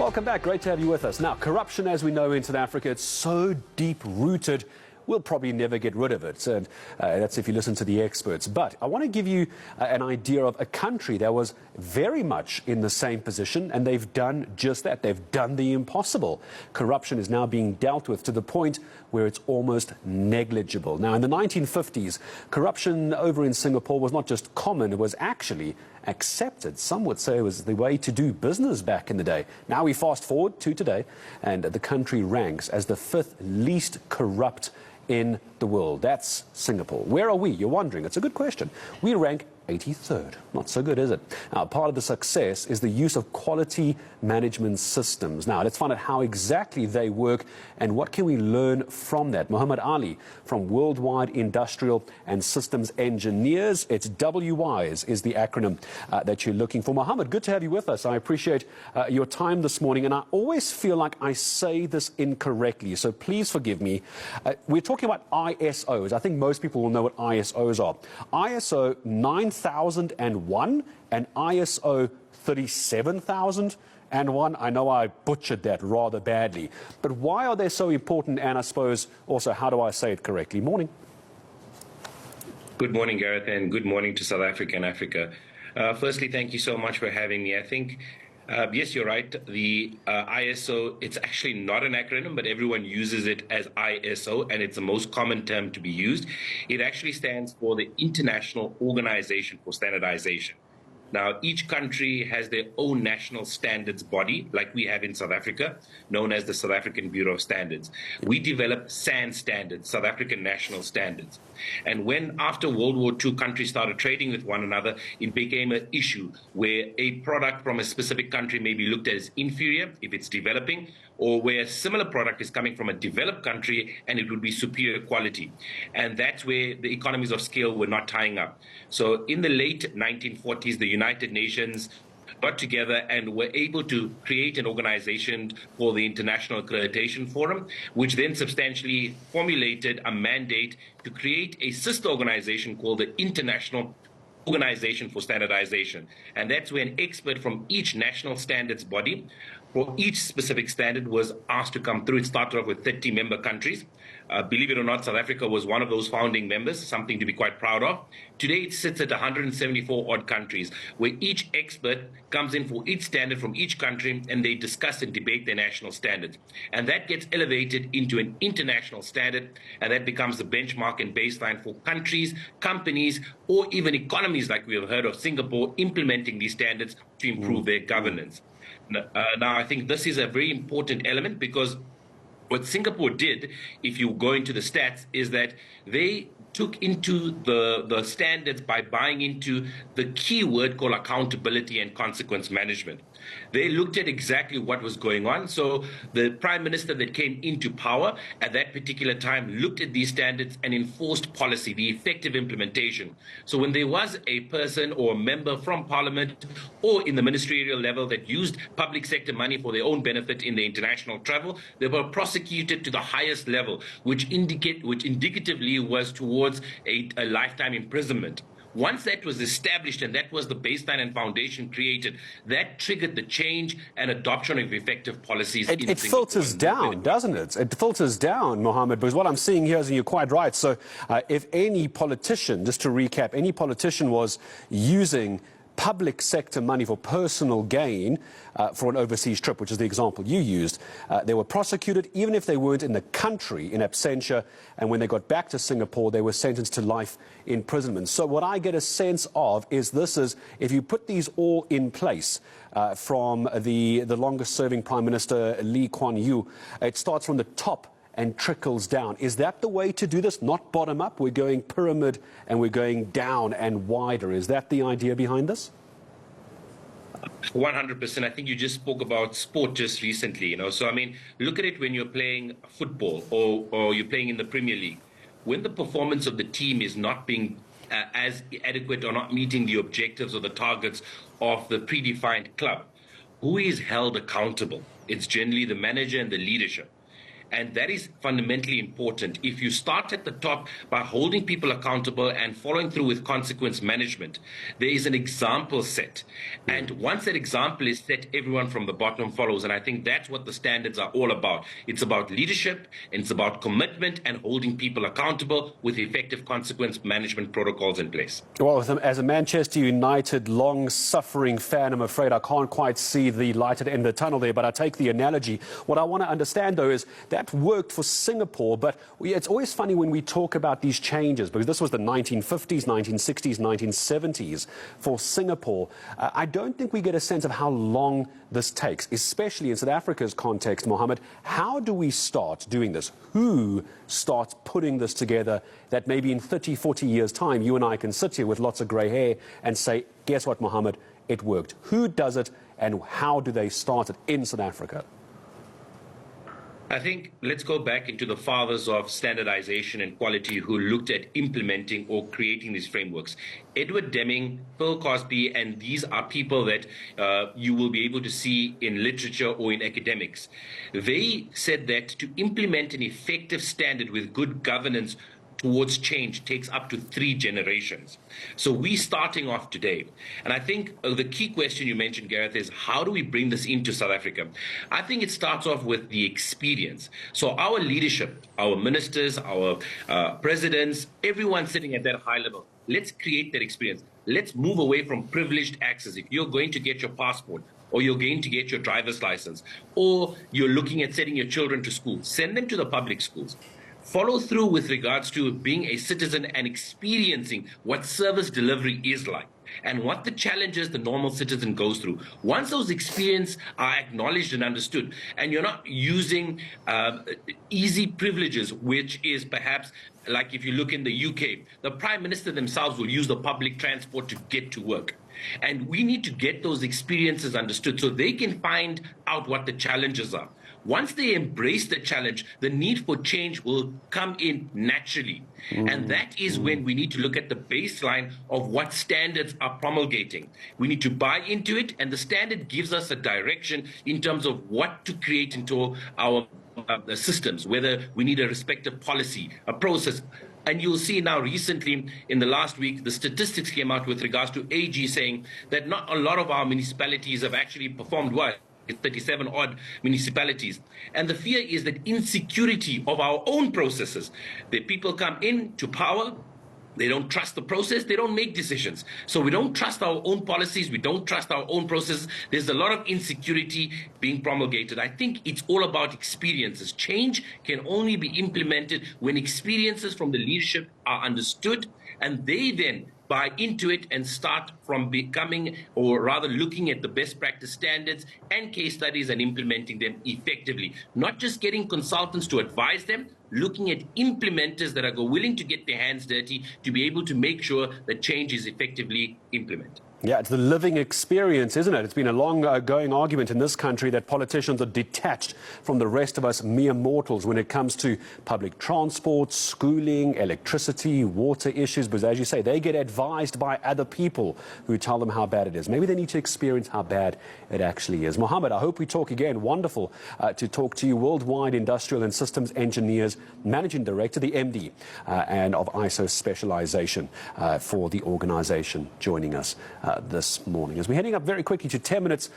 Welcome back. Great to have you with us. Now, corruption, as we know in South Africa, it's so deep-rooted, we'll probably never get rid of it. And that's if you listen to the experts. But I want to give you an idea of a country that was very much in the same position, and they've done just that. They've done the impossible. Corruption is now being dealt with to the point where it's almost negligible. Now, in the 1950s, corruption over in Singapore was not just common, it was actually accepted. Some would say it was the way to do business back in the day. Now we fast forward to today, and the country ranks as the 5th least corrupt in the world. That's Singapore. Where are we? You're wondering. It's a good question. We rank 83rd. Not so good, is it? Now, part of the success is the use of quality management systems. Now, let's find out how exactly they work and what can we learn from that. Muhammad Ali from Worldwide Industrial and Systems Engineers. It's WWISE is the acronym that you're looking for. Muhammad, good to have you with us. I appreciate your time this morning, and I always feel like I say this incorrectly, so please forgive me. We're talking about ISOs. I think most people will know what ISOs are. ISO 9001 and ISO 37001. I know I butchered that rather badly, but why are they so important? And I suppose also, how do I say it correctly? Morning. Good morning, Gareth, and good morning to South Africa and Africa. Firstly, thank you so much for having me. I think, yes, you're right. The ISO, it's actually not an acronym, but everyone uses it as ISO, and it's the most common term to be used. It actually stands for the International Organization for Standardization. Now, each country has their own national standards body, like we have in South Africa, known as the South African Bureau of Standards. We developed SAN standards, South African National Standards. And when, after World War II, countries started trading with one another, it became an issue where a product from a specific country may be looked at as inferior if it's developing, or where a similar product is coming from a developed country and it would be superior quality. And that's where the economies of scale were not tying up. So in the late 1940s, the United Nations got together and were able to create an organization called the International Accreditation Forum, which then substantially formulated a mandate to create a sister organization called the International Organization for Standardization. And that's where an expert from each national standards body for each specific standard was asked to come through. It started off with 30 member countries. Believe it or not, South Africa was one of those founding members, something to be quite proud of. Today, it sits at 174 odd countries, where each expert comes in for each standard from each country, and they discuss and debate their national standards. And that gets elevated into an international standard, and that becomes the benchmark and baseline for countries, companies, or even economies like we have heard of Singapore implementing these standards to improve their governance. Now, I think this is a very important element, because what Singapore did, if you go into the stats, is that they took into the standards by buying into the key word called accountability and consequence management. They looked at exactly what was going on. So the prime minister that came into power at that particular time looked at these standards and enforced policy, the effective implementation. So when there was a person or a member from parliament or in the ministerial level that used public sector money for their own benefit in the international travel, they were prosecuted to the highest level, which indicatively was towards a lifetime imprisonment. Once that was established and that was the baseline and foundation created, that triggered the change and adoption of effective policies. It filters down, doesn't it? It filters down, Mohammed, because what I'm seeing here is, and you're quite right, so if any politician, just to recap, any politician was using public sector money for personal gain for an overseas trip, which is the example you used, they were prosecuted even if they weren't in the country in absentia, and when they got back to Singapore they were sentenced to life imprisonment. So what I get a sense of is this is, if you put these all in place, from the longest serving Prime Minister Lee Kuan Yew, it starts from the top and trickles down. Is that the way to do this? Not bottom up, we're going pyramid and we're going down and wider. Is that the idea behind this? 100%. I think you just spoke about sport just recently, So, I mean, look at it when you're playing football or you're playing in the Premier League. When the performance of the team is not being as adequate or not meeting the objectives or the targets of the predefined club, who is held accountable? It's generally the manager and the leadership. And that is fundamentally important. If you start at the top by holding people accountable and following through with consequence management, there is an example set. And once that example is set, everyone from the bottom follows. And I think that's what the standards are all about. It's about leadership, and it's about commitment and holding people accountable with effective consequence management protocols in place. Well, as a Manchester United long-suffering fan, I'm afraid I can't quite see the light at the end of the tunnel there, but I take the analogy. What I want to understand, though, is that worked for Singapore, but it's always funny when we talk about these changes, because this was the 1950s, 1960s, 1970s for Singapore. I don't think we get a sense of how long this takes, especially in South Africa's context, Mohammed. How do we start doing this? Who starts putting this together that maybe in 30, 40 years' time, you and I can sit here with lots of grey hair and say, guess what, Mohammed, it worked. Who does it, and how do they start it in South Africa? I think let's go back into the fathers of standardization and quality who looked at implementing or creating these frameworks. Edward Deming, Phil Cosby, and these are people that you will be able to see in literature or in academics. They said that to implement an effective standard with good governance towards change takes up to 3 generations. So we're starting off today. And I think the key question you mentioned, Gareth, is how do we bring this into South Africa? I think it starts off with the experience. So our leadership, our ministers, our presidents, everyone sitting at that high level, let's create that experience. Let's move away from privileged access. If you're going to get your passport, or you're going to get your driver's license, or you're looking at sending your children to school, send them to the public schools. Follow through with regards to being a citizen and experiencing what service delivery is like and what the challenges the normal citizen goes through. Once those experiences are acknowledged and understood, and you're not using easy privileges, which is perhaps like if you look in the UK, the Prime Minister themselves will use the public transport to get to work. And we need to get those experiences understood so they can find out what the challenges are. Once they embrace the challenge, the need for change will come in naturally. And that is when we need to look at the baseline of what standards are promulgating. We need to buy into it, and the standard gives us a direction in terms of what to create into our systems, whether we need a respective policy, a process. And you'll see now recently, in the last week, the statistics came out with regards to AG saying that not a lot of our municipalities have actually performed well. It's 37 odd municipalities. And the fear is that insecurity of our own processes, that people come into power, they don't trust the process, they don't make decisions. So we don't trust our own policies, we don't trust our own processes. There's a lot of insecurity being promulgated. I think it's all about experiences. Change can only be implemented when experiences from the leadership are understood, and they then buy into it and start from becoming, or rather looking at the best practice standards and case studies and implementing them effectively. Not just getting consultants to advise them, looking at implementers that are willing to get their hands dirty to be able to make sure that change is effectively implemented. Yeah, it's the living experience, isn't it? It's been a long-going argument in this country that politicians are detached from the rest of us mere mortals when it comes to public transport, schooling, electricity, water issues, because as you say, they get advised by other people who tell them how bad it is. Maybe they need to experience how bad it actually is. Mohammed, I hope we talk again. Wonderful to talk to you. Worldwide Industrial and Systems Engineers Managing Director, the MD, and of ISO Specialization for the organization, joining us this morning. As we're heading up very quickly to 10 minutes